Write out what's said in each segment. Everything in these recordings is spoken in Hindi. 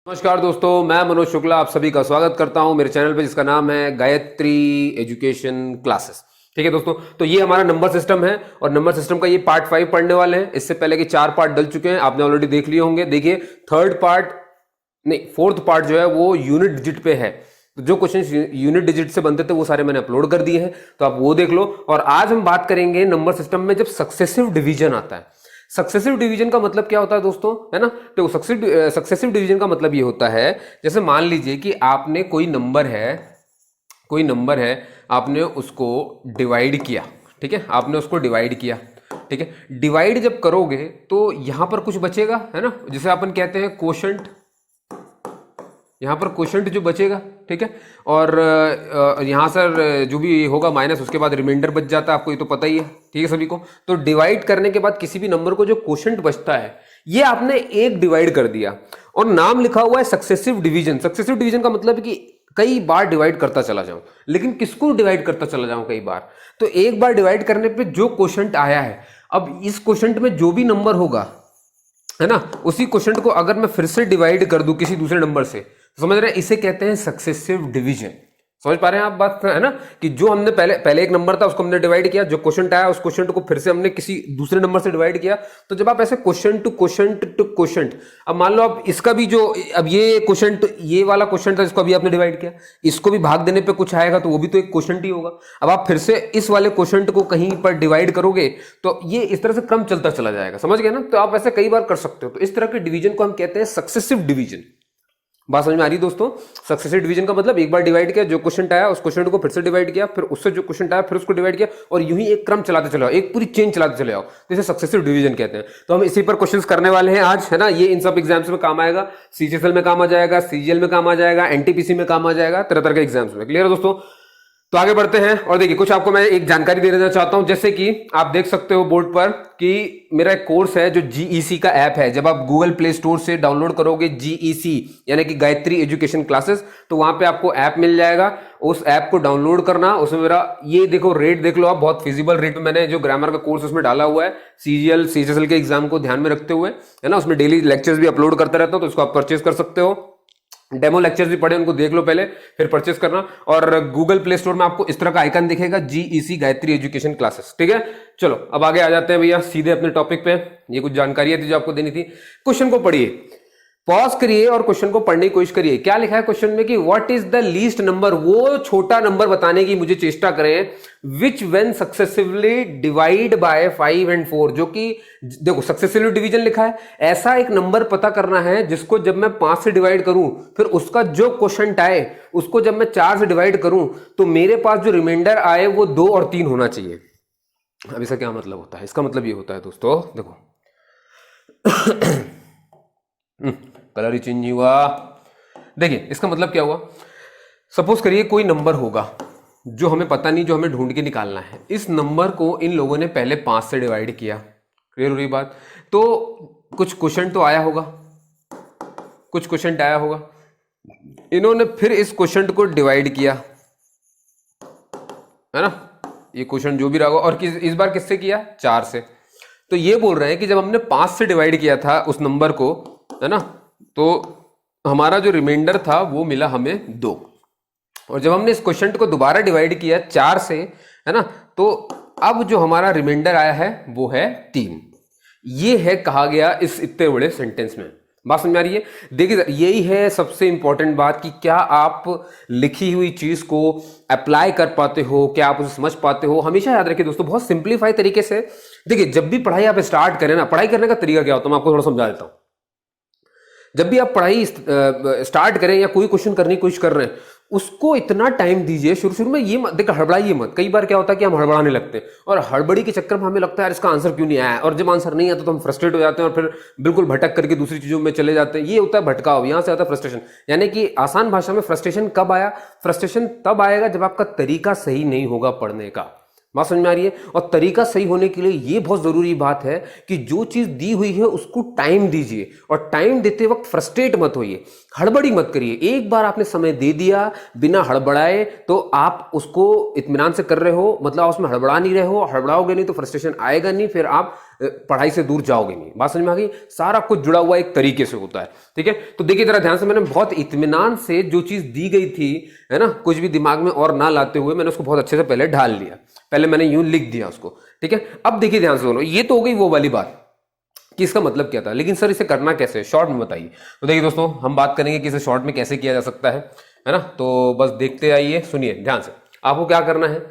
नमस्कार दोस्तों, मैं मनोज शुक्ला आप सभी का स्वागत करता हूं मेरे चैनल पे जिसका नाम है गायत्री एजुकेशन क्लासेस। ठीक है दोस्तों, तो ये हमारा नंबर सिस्टम है और नंबर सिस्टम का ये पार्ट 5 पढ़ने वाले हैं। इससे पहले के 4 पार्ट डल चुके हैं, आपने ऑलरेडी देख लिए होंगे। देखिए थर्ड पार्ट नहीं, फोर्थ पार्ट जो है वो यूनिट डिजिट पे है। तो जो क्वेश्चन यूनिट डिजिट से बनते थे वो सारे मैंने अपलोड कर दिए हैं, तो आप वो देख लो। और आज हम बात करेंगे नंबर सिस्टम में जब सक्सेसिव डिवीजन आता है। सक्सेसिव डिवीजन का मतलब क्या होता है दोस्तों, है ना। तो सक्सेसिव डिवीजन का मतलब ये होता है, जैसे मान लीजिए कि आपने कोई नंबर है, आपने उसको डिवाइड किया। ठीक है, आपने उसको डिवाइड किया। ठीक है, डिवाइड जब करोगे तो यहां पर कुछ बचेगा, है ना, जिसे अपन कहते हैं क्वोशंट। यहाँ पर क्वोशंट जो बचेगा, ठीक है। और यहाँ सर जो भी होगा माइनस, उसके बाद रिमाइंडर बच जाता है, आपको ये तो पता ही है, ठीक है सभी को। तो डिवाइड करने के बाद किसी भी नंबर को जो क्वोशंट बचता है, ये आपने एक डिवाइड कर दिया और नाम लिखा हुआ है सक्सेसिव डिवीजन। सक्सेसिव डिवीजन का मतलब है कि कई बार डिवाइड करता चला जाऊं। लेकिन किसको डिवाइड करता चला जाऊं कई बार? तो एक बार डिवाइड करने पे जो क्वोशंट आया है, अब इस क्वोशंट में जो भी नंबर होगा, है ना, उसी क्वोशंट को अगर मैं फिर से डिवाइड कर दूं किसी दूसरे नंबर से, समझ रहे हैं, इसे कहते हैं सक्सेसिव डिवीजन। समझ पा रहे हैं आप बात, है ना, कि जो हमने पहले एक नंबर था उसको हमने डिवाइड किया, जो क्वोशंट आया उस क्वोशंट को फिर से हमने किसी दूसरे नंबर से डिवाइड किया। तो जब आप ऐसे quotient to quotient to quotient, अब मान लो आप इसका भी जो, अब ये क्वोशंट, ये वाला क्वोशंट था जिसको अभी आपने डिवाइड किया, इसको भी भाग देने पे कुछ आएगा तो वो भी तो एक क्वोशंट ही होगा। अब आप फिर से इस वाले क्वोशंट को कहीं पर डिवाइड करोगे तो ये इस तरह से क्रम चलता चला जाएगा, समझ गए ना। तो आप ऐसे कई बार कर सकते हो। तो इस तरह के डिवीजन को हम कहते हैं सक्सेसिव डिवीजन। बात समझ में आ रही दोस्तों? सक्सेसिव डिवीजन का मतलब एक बार डिवाइड किया, जो क्वेश्चन आया उस क्वेश्चन को फिर से डिवाइड किया, फिर उससे जो क्वेश्चन आया फिर उसको डिवाइड किया, और यूं ही एक क्रम चलाते चले आओ, एक पूरी चेन चलाते चले आओ, तो इसे सक्सेसिव डिवीजन कहते हैं। तो हम इसी पर क्वेश्चंस करने वाले हैं आज, है ना। ये इन सब एग्जाम्स में काम आएगा, सीजीएल में काम आ जाएगा, सीजीएल में काम आ जाएगा, एनटीपीसी में काम आ जाएगा, तरह तरह के एग्जाम्स में। क्लियर है दोस्तों? तो आगे बढ़ते हैं और देखिए कुछ आपको मैं एक जानकारी दे देना चाहता हूं। जैसे कि आप देख सकते हो बोर्ड पर कि मेरा एक कोर्स है जो जीईसी का ऐप है। जब आप गूगल प्ले स्टोर से डाउनलोड करोगे जीईसी यानी कि गायत्री एजुकेशन क्लासेस, तो वहां पे आपको ऐप मिल जाएगा। उस ऐप को डाउनलोड करना, उसमें मेरा ये देखो रेट देख लो आप, बहुत फिजिबल रेट में मैंने जो ग्रामर का कोर्स उसमें डाला हुआ है, सीजीएल सीएचएसएल के एग्जाम को ध्यान में रखते हुए, है ना। उसमें डेली लेक्चर्स भी अपलोड करता रहता हूं, तो इसको आप परचेज कर सकते हो। डेमो लेक्चर्स भी पढ़े, उनको देख लो पहले, फिर परचेस करना। और गूगल प्ले स्टोर में आपको इस तरह का आइकन दिखेगा, जीईसी गायत्री एजुकेशन क्लासेस। ठीक है, चलो अब आगे आ जाते हैं भैया सीधे अपने टॉपिक पे। ये कुछ जानकारी थी जो आपको देनी थी। क्वेश्चन को पढ़िए, पॉज करिए और क्वेश्चन को पढ़ने की कोशिश करिए। क्या लिखा है क्वेश्चन में कि what is the least number, वो छोटा नंबर बताने की मुझे चेष्टा करें, विच when successively divide by 5 and 4। जो कि देखो सक्सेसिवली डिवीजन लिखा है, ऐसा एक नंबर पता करना है जिसको जब मैं 5 से डिवाइड करूं, फिर उसका जो क्वोशंट आए उसको जब मैं 4 से डिवाइड करूं, तो मेरे पास जो रिमाइंडर आए वो 2 और 3 होना चाहिए। अब इसका क्या मतलब होता है? इसका मतलब ये होता है दोस्तों, देखो कलर ही चेंज नहीं हुआ। देखिए इसका मतलब क्या हुआ, सपोज करिए कोई नंबर होगा जो हमें पता नहीं, जो हमें ढूंढ के निकालना है। इस नंबर को इन लोगों ने पहले 5 से डिवाइड किया। क्लियर हो रही बात? तो कुछ क्वेश्चन तो आया होगा, कुछ क्वेश्चन आया होगा, इन्होंने फिर इस क्वेश्चन को डिवाइड किया, है ना। ये क्वेश्चन जो भी रहा होगा, और इस बार किससे किया? 4 से। तो ये बोल रहे हैं कि जब हमने 5 से डिवाइड किया था उस नंबर को, है ना, तो हमारा जो रिमाइंडर था वो मिला हमें 2। और जब हमने इस क्वेश्चन को दोबारा डिवाइड किया 4 से, है ना, तो अब जो हमारा रिमाइंडर आया है वो है 3। ये है कहा गया इस इतने बड़े सेंटेंस में। बात समझ में आ रही है? देखिए यही है सबसे इंपॉर्टेंट बात कि क्या आप लिखी हुई चीज को अप्लाई कर पाते हो, क्या आप उसे समझ पाते हो। हमेशा याद रखिए दोस्तों, बहुत सिंप्लीफाई तरीके से देखिए, जब भी पढ़ाई आप स्टार्ट करें ना, पढ़ाई करने का तरीका क्या होता है मैं आपको थोड़ा समझा देता हूं। जब भी आप पढ़ाई स्टार्ट करें या कोई क्वेश्चन करने की कोशिश कर रहे हैं, उसको इतना टाइम दीजिए शुरू में, ये मत देखो, हड़बड़ाइए मत। कई बार क्या होता है कि हम हड़बड़ाने लगते हैं और हड़बड़ी के चक्कर में हमें लगता है यार इसका आंसर क्यों नहीं आया, और जब आंसर नहीं आता तो हम फ्रस्ट्रेट हो जाते हैं और फिर बिल्कुल भटक करके दूसरी चीजों में चले जाते हैं। ये होता है भटकाव, यहां से आता है फ्रस्ट्रेशन। यानी कि आसान भाषा में फ्रस्ट्रेशन कब आया? फ्रस्ट्रेशन तब आएगा जब आपका तरीका सही नहीं होगा पढ़ने का। बात समझ में आ रही है? और तरीका सही होने के लिए ये बहुत जरूरी बात है कि जो चीज दी हुई है उसको टाइम दीजिए, और टाइम देते वक्त फ्रस्ट्रेट मत होइए, हड़बड़ी मत करिए। एक बार आपने समय दे दिया बिना हड़बड़ाए, तो आप उसको इत्मीनान से कर रहे हो, मतलब आप उसमें हड़बड़ा नहीं रहे हो। हड़बड़ाओगे नहीं तो फ्रस्ट्रेशन आएगा नहीं, फिर आप पढ़ाई से दूर जाओगे नहीं। बात समझ में आ गई? सारा कुछ जुड़ा हुआ एक तरीके से होता है, ठीक है। तो देखिए जरा ध्यान से, मैंने बहुत इत्मीनान से जो चीज दी गई थी, है ना, कुछ भी दिमाग में और ना लाते हुए मैंने उसको बहुत अच्छे से पहले ढाल लिया, पहले मैंने यूं लिख दिया उसको, ठीक है। अब देखिए ध्यान से दोनों, ये तो हो गई वो वाली बात कि इसका मतलब क्या था, लेकिन सर इसे करना कैसे है, शॉर्ट में बताइए। तो देखिए दोस्तों, हम बात करेंगे कि इसे शॉर्ट में कैसे किया जा सकता है ना। तो बस देखते आइए, सुनिए ध्यान से। आपको क्या करना है,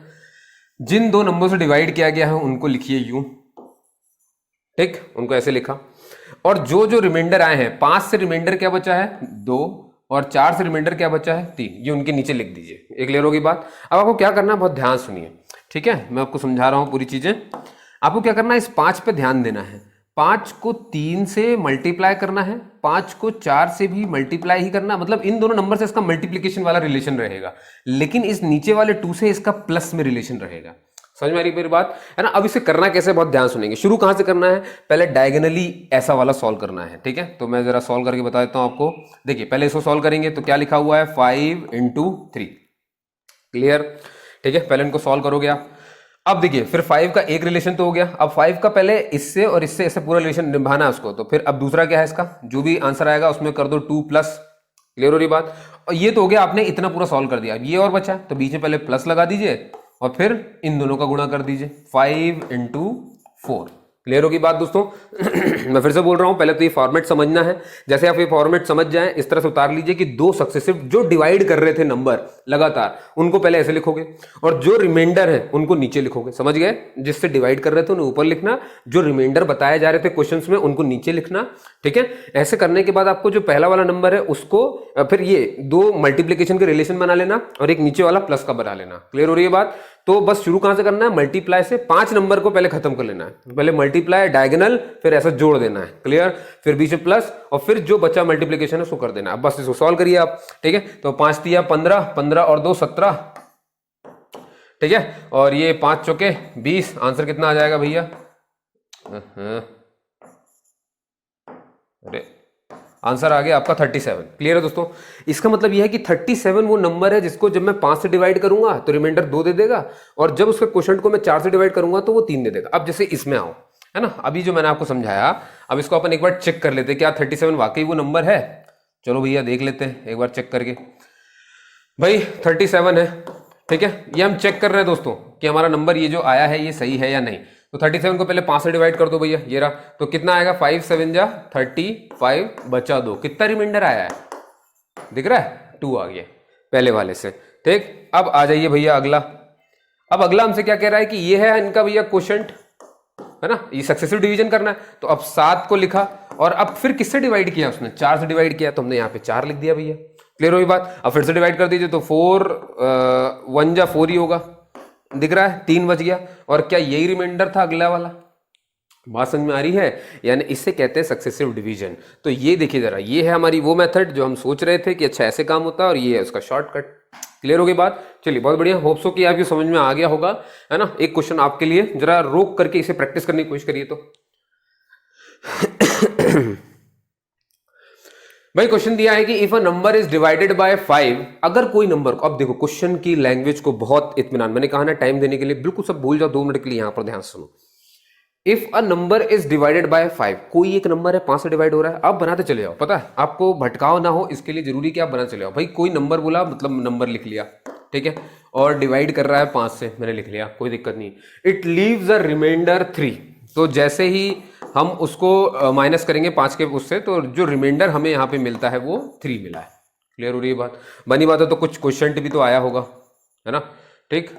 जिन दो नंबर से डिवाइड किया गया है उनको लिखिए यूं, ठीक, उनको ऐसे लिखा। और जो जो रिमाइंडर आए हैं, 5 से रिमाइंडर क्या बचा है 2, और 4 से रिमाइंडर क्या बचा है 3, ये उनके नीचे लिख दीजिए। एक क्लियर होगी बात। अब आपको क्या करना है, बहुत ध्यान सुनिए, ठीक है, मैं आपको समझा रहा हूं पूरी चीजें। आपको क्या करना है, इस 5 पे ध्यान देना है। 5 को 3 से मल्टीप्लाई करना है, 5 को 4 से भी मल्टीप्लाई ही करना, मतलब इन दोनों नंबर से इसका मल्टीप्लीकेशन वाला रिलेशन रहेगा, लेकिन इस नीचे वाले 2 से इसका प्लस में रिलेशन रहेगा। समझ में आ रही मेरी बात, है ना। अब इसे करना कैसे, बहुत ध्यान सुनेंगे। शुरू कहां से करना है, पहले डायगोनली ऐसा वाला सॉल्व करना है, ठीक है। तो मैं जरा सॉल्व करके बता देता हूं आपको। देखिए पहले इसको सॉल्व करेंगे तो क्या लिखा हुआ है, 5 × 3, क्लियर, ठीक है। पहले इनको सॉल्व करोगे आप। अब देखिए फिर 5 का एक रिलेशन तो हो गया, अब 5 का पहले इससे और इससे ऐसे पूरा रिलेशन निभाना है उसको। तो फिर अब दूसरा क्या है इसका, जो भी आंसर आएगा उसमें कर दो 2+, क्लियर हो रही बात। और ये तो हो गया, आपने इतना पूरा सॉल्व कर दिया। अब ये और बचा है तो बीच में पहले प्लस लगा दीजिए और फिर इन दोनों का गुणा कर दीजिए, 5 × 4, क्लियर होगी बात दोस्तों। मैं फिर से बोल रहा हूं, पहले तो ये फॉर्मेट समझना है। जैसे आप ये फॉर्मेट समझ जाएं, इस तरह से उतार लीजिए कि दो सक्सेसिव जो डिवाइड कर रहे थे नंबर लगातार, उनको पहले ऐसे लिखोगे और जो रिमाइंडर है उनको नीचे लिखोगे, समझ गए। जिससे डिवाइड कर रहे थे उन्हें ऊपर लिखना, जो रिमाइंडर बताए जा रहे थे क्वेश्चंस में उनको नीचे लिखना, ठीक है। ऐसे करने के बाद आपको जो पहला वाला नंबर है उसको फिर ये दो मल्टीप्लीकेशन के रिलेशन बना लेना और एक नीचे वाला प्लस का बना लेना, क्लियर हो रही है बात। तो बस शुरू कहां से करना है, मल्टीप्लाई से 5 नंबर को पहले खत्म कर लेना है। पहले मल्टीप्लाई, डायगोनल, फिर ऐसा जोड़ देना है, क्लियर, फिर बीच में प्लस और फिर जो बचा मल्टीप्लिकेशन है उसको कर देना है। अब बस इसको सॉल्व करिए आप, ठीक है। तो 5 × 3 = 15, 15 और 2 = 17, ठीक है। और ये 5 × 4 = 20, आंसर कितना आ जाएगा भैया, अरे आंसर आ गया आपका 37, क्लियर है दोस्तों। इसका मतलब यह है कि 37 वो नंबर है जिसको जब मैं 5 से डिवाइड करूंगा तो रिमाइंडर 2 दे देगा, और जब उसके क्वोशंट को मैं 4 से डिवाइड करूंगा तो वो 3 दे देगा। अब जैसे इसमें आओ, है ना, अभी जो मैंने आपको समझाया, अब इसको अपन एक बार चेक कर लेते हैं क्या 37 वाकई वो नंबर है। चलो भैया देख लेते हैं एक बार चेक करके। भाई 37 है, ठीक है। ये हम चेक कर रहे हैं दोस्तों कि हमारा नंबर ये जो आया है ये सही है या नहीं। तो 37 को पहले 5 से डिवाइड कर दो भैया, ये रहा। तो कितना आएगा, 5 × 7 = 35, बचा 2, कितना रिमाइंडर आया है, दिख रहा है, 2 आ गया पहले वाले से, ठीक। अब आ जाइए भैया अगला। अब अगला हमसे क्या कह रहा है कि ये है इनका भैया क्वोशंट, है ना, ये सक्सेसिव डिवीजन करना है। तो अब 7 को लिखा और अब फिर किससे डिवाइड किया, उसने 4 से डिवाइड किया, तो हमने यहाँ पे 4 लिख दिया भैया, क्लियर हुई बात। अब फिर से डिवाइड कर दीजिए तो 4 1 × 4 ही होगा, दिख रहा है, 3 बच गया। और क्या यही रिमाइंडर था अगला वाला, बात समझ में आ रही है, यानी इससे कहते हैं सक्सेसिव डिवीजन। तो ये देखिए जरा, ये है हमारी वो मेथड जो हम सोच रहे थे कि अच्छा ऐसे काम होता है, और ये है उसका शॉर्टकट, क्लियर हो गई बात। चलिए बहुत बढ़िया, होप सो कि आपकी समझ में आ गया होगा, है ना। एक क्वेश्चन आपके लिए, जरा रोक करके इसे प्रैक्टिस करने की कोशिश करिए। तो भाई क्वेश्चन दिया है कि if a number is divided by 5, अगर कोई नंबर को, अब देखो क्वेश्चन की लैंग्वेज को बहुत इत्मीनान, मैंने कहा ना टाइम देने के लिए, बिल्कुल सब भूल जाओ 2 मिनट के लिए, यहां पर ध्यान सुनो। If a number is divided by 5, कोई एक नंबर है 5 से डिवाइड हो रहा है, अब बनाते चले जाओ, पता है आपको भटकाव ना हो इसके लिए जरूरी क्या, बनाते चले जाओ। भाई कोई नंबर बोला, मतलब नंबर लिख लिया, ठीक है, और डिवाइड कर रहा है 5 से, मैंने लिख लिया, कोई दिक्कत नहीं। इट लीव्स अ रिमाइंडर 3, तो जैसे ही हम उसको माइनस करेंगे 5 के उससे, तो जो रिमाइंडर हमें यहाँ पे मिलता है वो 3 मिला है, क्लियर हो रही है बात, बनी बात है। तो कुछ क्वेश्चन भी तो आया होगा, है ना, ठीक,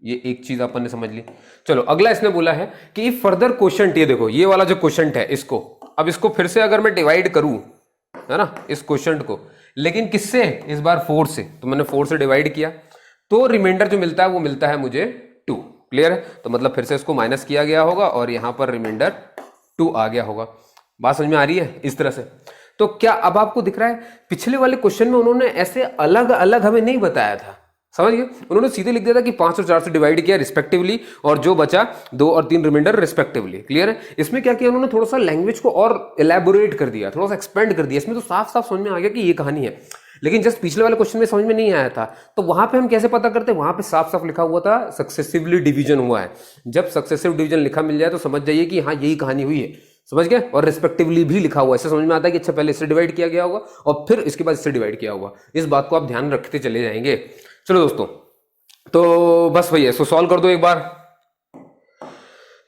ये एक चीज अपन ने समझ ली। चलो अगला इसने बोला है कि फर्दर क्वेश्चन, ये देखो ये वाला जो क्वेश्चन है, इसको अब इसको फिर से अगर मैं डिवाइड करूं, है ना, इस क्वेश्चन को, लेकिन किससे, इस बार 4 से, तो मैंने 4 से डिवाइड किया, तो रिमाइंडर जो मिलता है वो मिलता है मुझे 2, क्लियर है। तो मतलब फिर से इसको माइनस किया गया होगा और यहां पर रिमाइंडर 2 आ गया होगा, बात समझ में आ रही है इस तरह से। तो क्या अब आपको दिख रहा है, पिछले वाले क्वेश्चन में उन्होंने ऐसे अलग अलग हमें नहीं बताया था, समझ गए, उन्होंने सीधे लिख दिया था कि 5 और 4 से डिवाइड किया रिस्पेक्टिवली, और जो बचा 2 और 3 रिमाइंडर रिस्पेक्टिवली, क्लियर है। इसमें क्या किया उन्होंने, थोड़ा सा लैंग्वेज को और एलैबोरेट कर दिया, थोड़ा सा एक्सपेंड कर दिया, इसमें तो साफ साफ समझ में आ गया कि ये कहानी है। लेकिन जस्ट पिछले वाले क्वेश्चन में समझ में नहीं आया था, तो वहां पे हम कैसे पता करते, वहां पे साफ साफ लिखा हुआ था सक्सेसिवली डिवीजन हुआ है। जब सक्सेसिव डिवीजन लिखा मिल जाए तो समझ जाइए कि हाँ यही कहानी हुई है, समझ गए। और रिस्पेक्टिवली भी लिखा हुआ है, इससे समझ में आता है कि अच्छा पहले इससे डिवाइड किया गया होगा और फिर इसके बाद इससे डिवाइड किया होगा। इस बात को आप ध्यान रखते चले जाएंगे। चलो दोस्तों, तो बस वही है, सो सॉल्व कर दो एक बार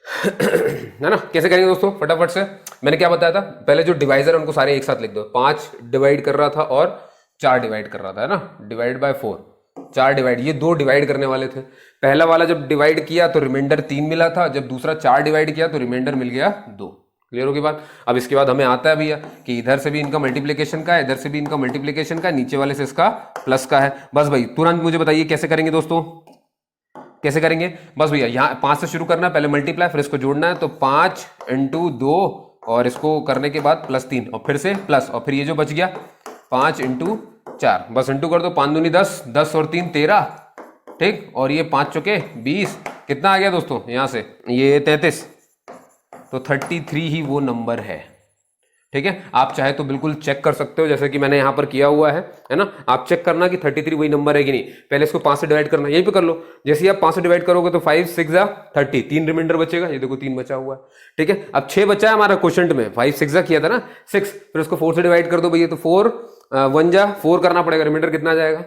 है ना। कैसे करेंगे दोस्तों, फटाफट से। मैंने क्या बताया था, पहले जो डिवाइजर है उनको सारे एक साथ लिख दो। 5 डिवाइड कर रहा था और 4 डिवाइड कर रहा था, है ना। डिवाइड बाय 4, 4 डिवाइड, ये 2 डिवाइड करने वाले थे। पहला वाला जब डिवाइड किया तो रिमाइंडर 3 मिला था, जब दूसरा 4 डिवाइड किया तो रिमाइंडर मिल गया 2। क्लियर होगी बात। अब इसके बाद हमें आता है भैया कि इधर से भी इनका मल्टीप्लिकेशन का है, इधर से भी इनका मल्टीप्लिकेशन का है, नीचे वाले से इसका प्लस का है। बस भाई तुरंत मुझे बताइए कैसे करेंगे दोस्तों, कैसे करेंगे। बस भैया यहाँ 5 से शुरू करना है, पहले मल्टीप्लाई फिर इसको जोड़ना है। तो 5 × 2 और इसको करने के बाद +3 और फिर से प्लस, और फिर ये जो बच गया 5 × 4, बस इंटू कर दो। 5 दूनी 10, 10 और 3 13, ठीक। और ये 5 चौके 20, कितना आ गया दोस्तों यहाँ से, ये 33। तो 33 ही वो नंबर है, ठीक है। आप चाहे तो बिल्कुल चेक कर सकते हो, जैसे कि मैंने यहां पर किया हुआ है ना। आप चेक करना कि 33 वही नंबर है कि नहीं। पहले इसको 5 से डिवाइड करना, यहीं पे कर लो। जैसे ही आप 5 से डिवाइड करोगे तो 5 6 30, 3 रिमाइंडर बचेगा। ये देखो 3 बचा हुआ है, ठीक है। अब 6 बचा है हमारा क्वेश्चन में, 5 6 किया था ना 6, फिर उसको 4 से डिवाइड कर दो भैया। तो 4 1 4 करना पड़ेगा, रिमाइंडर कितना आ जाएगा,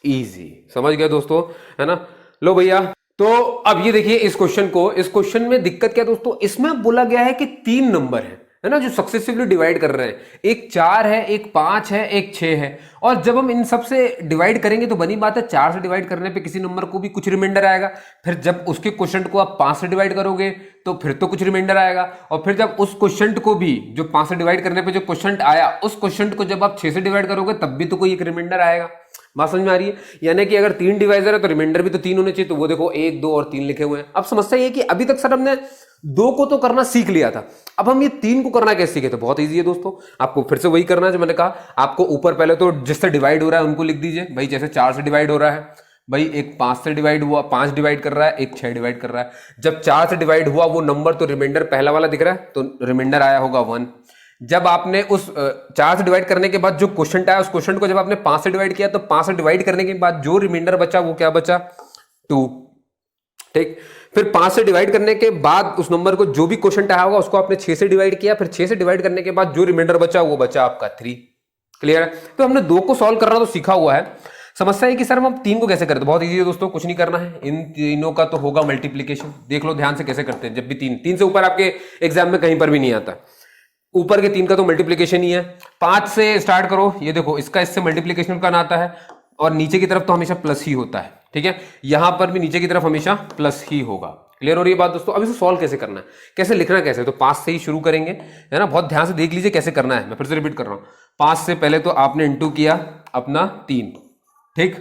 ईजी। समझ गए दोस्तों, है ना। लो भैया, तो अब ये देखिए इस क्वेश्चन में दिक्कत क्या है दोस्तों, इसमें बोला गया है कि 3 नंबर है ना, जो सक्सेसिवली डिवाइड कर रहे हैं। एक 4 है, एक 5 है, एक 6 है। और जब हम इन सब से डिवाइड करेंगे तो बनी बात है 4 से डिवाइड करने पे किसी नंबर को भी कुछ रिमाइंडर आएगा। फिर जब उसके क्वेश्चन को आप 5 से डिवाइड करोगे तो फिर तो कुछ रिमाइंडर आएगा। और फिर जब उस क्वेश्चन को भी, जो 5 से डिवाइड करने पे जो क्वेश्चन आया, उस क्वेश्चन को जब आप 6 से डिवाइड करोगे तब भी तो कोई एक रिमाइंडर आएगा। बात समझ में आ रही है। यानी कि अगर 3 डिवाइजर है तो रिमाइंडर भी तो 3 होने चाहिए। तो वो देखो 1 2 और 3 लिखे हुए हैं। अब समस्या ये कि अभी तक सर हमने 2 को तो करना सीख लिया था, अब हम ये 3 को करना कैसे सीखे। तो बहुत इजी है दोस्तों, आपको फिर से वही करना है जो मैंने कहा। आपको ऊपर पहले तो जिससे डिवाइड हो रहा है उनको लिख दीजिए भाई। जैसे 4 से डिवाइड हो रहा है भाई, एक 5 से डिवाइड हुआ, 5 डिवाइड कर रहा है, एक 6 डिवाइड कर रहा है। जब 4 से डिवाइड हुआ वो नंबर, तो रिमाइंडर पहला वाला दिख रहा है, तो रिमाइंडर आया होगा 1। जब आपने उस 4 से डिवाइड करने के बाद जो क्वेश्चन आया, उस क्वेश्चन को जब आपने 5 से डिवाइड किया, तो 5 से डिवाइड करने के बाद जो रिमाइंडर बचा वो क्या बचा, 2, ठीक। फिर 5 से डिवाइड करने के बाद उस नंबर को, जो भी क्वेश्चन आया होगा, उसको आपने 6 से डिवाइड किया। फिर 6 से डिवाइड करने के बाद जो रिमाइंडर बचा वो बचा आपका 3। क्लियर है। तो हमने 2 को सॉल्व करना तो सीखा हुआ है। समस्या है कि सर हम 3 को कैसे करते हैं। बहुत इजी है दोस्तों, कुछ नहीं करना है। इन तीनों का तो होगा मल्टीप्लीकेशन। देख लो ध्यान से कैसे करते हैं। जब भी 3 से ऊपर आपके एग्जाम में कहीं पर भी नहीं आता, ऊपर के 3 का तो मल्टीप्लीकेशन ही है। 5 से स्टार्ट करो, ये देखो इसका इससे मल्टीप्लीकेशन का आता है, और नीचे की तरफ तो हमेशा प्लस ही होता है, ठीक है। यहां पर भी नीचे की तरफ हमेशा प्लस ही होगा। क्लियर हो रही है बात दोस्तों। अब इसे सॉल्व कैसे करना है, कैसे लिखना कैसे, तो 5 से ही शुरू करेंगे, है ना। बहुत ध्यान से देख लीजिए कैसे करना है। मैं फिर से रिपीट कर रहा हूं। 5 से पहले तो आपने इंटू किया अपना 3, ठीक।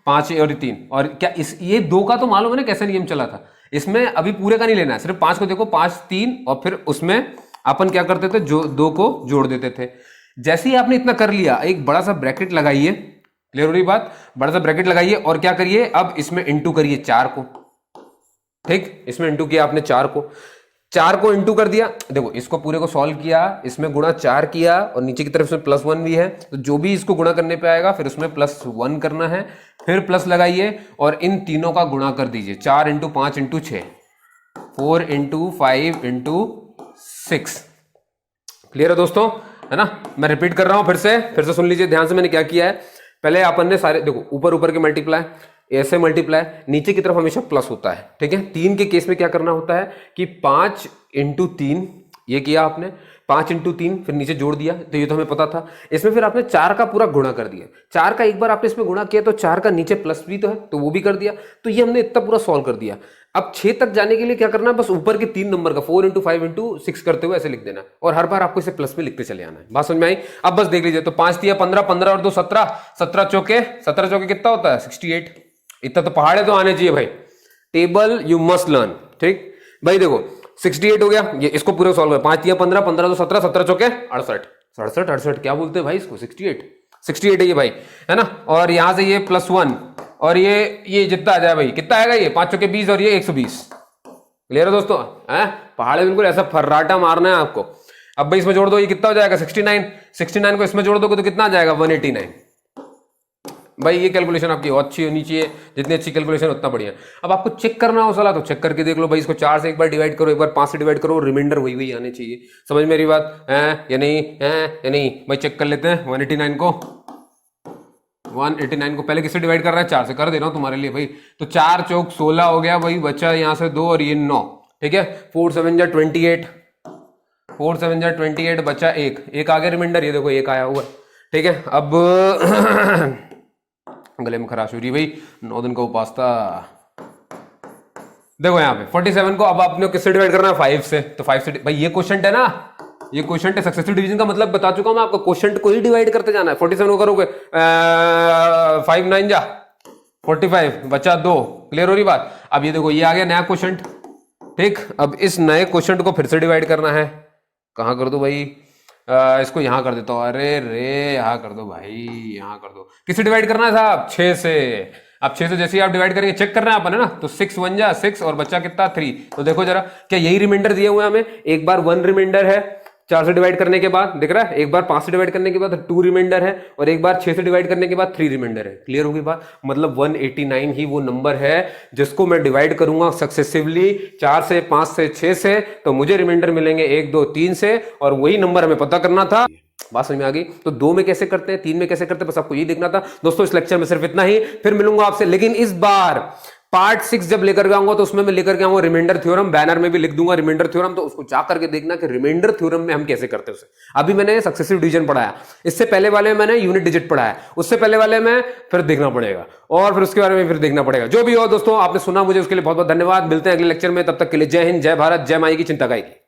5 और 3, और क्या ये 2 का तो मालूम है ना कैसे नियम चला था। इसमें अभी पूरे का नहीं लेना है, सिर्फ 5 को देखो, 5 3, और फिर उसमें अपन क्या करते थे, जो 2 को जोड़ देते थे। जैसे ही आपने इतना कर लिया, एक बड़ा सा ब्रैकेट लगाइए। क्लियर हो रही बात, बड़ा सा ब्रैकेट लगाइए, और क्या करिए, अब इसमें इंटू करिए 4 को, ठीक। इसमें इंटू किया आपने 4 को इंटू कर दिया। देखो इसको पूरे को सॉल्व किया, इसमें गुणा 4 किया, और नीचे की तरफ से +1 भी है, तो जो भी इसको गुणा करने पे आएगा फिर उसमें +1 करना है, फिर प्लस लगाइए और इन तीनों का गुणा कर दीजिए। 4 × 5 × 6, 4 × 5 × 6। क्लियर है दोस्तों, है ना। मैं रिपीट कर रहा हूं, फिर से सुन लीजिए ध्यान से। मैंने क्या किया है, पहले अपन ने सारे देखो ऊपर के मल्टीप्लाई, ऐसे मल्टीप्लाई, नीचे की तरफ हमेशा प्लस होता है, ठीक है। 3 के केस में क्या करना होता है कि 5 × 3 ये किया आपने, 5 × 3 फिर नीचे जोड़ दिया, तो ये तो हमें पता था। इसमें फिर आपने 4 का पूरा गुणा कर दिया। 4 का एक बार आपने इसमें गुणा किया तो 4 का नीचे प्लस भी तो है, तो वो भी कर दिया। तो ये हमने इतना पूरा सॉल्व कर दिया। अब 6 तक जाने के लिए क्या करना है, बस ऊपर के 3 नंबर का 4 × 5 × 6 करते हुए ऐसे लिख देना, और हर बार आपको इसे प्लस में लिखते चले आना है। बात समझ में आई। अब बस देख लीजिए, तो 5 × 3 = 15, 15 और 2 17, 17 चौके कितना होता है, 68। इतना तो पहाड़े तो आने चाहिए भाई। टेबल यू मस्ट लर्न, ठीक भाई। देखो 68 हो गया, ये इसको पूरे सॉल्व कर। 5 × 3 = 15, 15 2 17, 17 चौके 68, 68 क्या बोलते हैं भाई इसको, 68 है ये भाई, है ना। और यहां से ये +1, और ये जितना आ जाए भाई, कितना आएगा ये, 5 चौके 20, और ये 120। क्लियर है दोस्तों, है पहाड़े बिल्कुल ऐसा फर्राटा मारना है आपको। अब भाई इसमें जोड़ दो, ये कितना हो जाएगा, 69 को इसमें जोड़ दोगे तो कितना आ जाएगा, 189। भाई ये कैलकुलेशन आपकी और अच्छी होनी चाहिए, जितनी अच्छी कैलकुलेशन उतना बढ़िया। अब आपको चेक करना हो साला तो चेक करके देख लो भाई, इसको 4 से एक बार डिवाइड करो, एक बार 5 से डिवाइड करो, रिमाइंडर वही वही आने चाहिए। समझ मेरी बात है या नहीं, है या नहीं भाई? चेक कर लेते हैं 189 को, 189 को पहले किससे डिवाइड कर रहा है? 4 से कर दे रहा हूं तुम्हारे लिए भाई। तो 4 चौक 16 हो गया भाई, बचा यहाँ से 2 और ये 9, ठीक है। 4 7 जा 28, 4 7 जा 28, बचा एक आ गया रिमाइंडर, ये देखो एक आया हुआ है, ठीक है। अब गले में खराश हो रही भाई, 9 दिन का उपास था। देखो यहाँ पे 47 को अब आपने किससे डिवाइड करना है? 5 से। तो 5 से भाई ये क्वेश्चन है ना, ये क्वेश्चन है सक्सेसिव डिवीजन का मतलब बता चुका हूं मैं आपको, क्वेश्चन को ही डिवाइड करते जाना है। 47 को करोगे 5 9 जा 45, बचा 2, क्लियर हो रही बात। अब ये देखो ये आ गया नया क्वेश्चन, ठीक। अब इस नए क्वेश्चन को फिर से डिवाइड करना है, कहां कर दो भाई? इसको यहां कर देता हूं, अरे रे यहां कर दो भाई, यहां कर दो। किससे डिवाइड करना है साहब? 6 से। अब 6 से जैसे ही आप डिवाइड करेंगे, चेक करना है अपन है ना, तो 6 1 जा 6 और बच्चा कितना 3। तो देखो जरा, क्या यही रिमाइंडर दिए हुए हैं हमें? एक बार 1 रिमाइंडर है 4 से डिवाइड करने के बाद, दिख रहा है, एक बार 5 से डिवाइड करने के बाद 2 रिमाइंडर है, और एक बार 6 से डिवाइड करने के बाद 3 रिमाइंडर है। क्लियर होगी बात? मतलब 189 ही वो नंबर है जिसको मैं डिवाइड करूंगा सक्सेसिवली 4 से 5 से 6 से, तो मुझे रिमाइंडर मिलेंगे 1 2 3 से, और वही नंबर हमें पता करना था। बात समझ में आ गई? तो 2 में कैसे करते हैं, 3 में कैसे करते हैं, बस आपको ये देखना था दोस्तों। इस लेक्चर में सिर्फ इतना ही, फिर मिलूंगा आपसे। लेकिन इस बार पार्ट 6 जब लेकर के आऊंगा तो उसमें मैं लेकर के आऊंगा रिमाइंडर थ्योरम, बैनर में भी लिख दूंगा रिमाइंडर थ्योरम, तो उसको जा करके देखना कि रिमाइंडर थ्योरम में हम कैसे करते हैं उसे। अभी मैंने सक्सेसिव डिवीजन पढ़ाया, इससे पहले वाले में मैंने यूनिट डिजिट पढ़ाया, उससे पहले वाले में फिर देखना पड़ेगा, और फिर उसके बारे में फिर देखना पड़ेगा। जो भी हो दोस्तों, आपने सुना मुझे उसके लिए बहुत बहुत धन्यवाद। मिलते हैं अगले लेक्चर में, तब तक के लिए जय हिंद, जय भारत, जय माई की चिंता गाई की।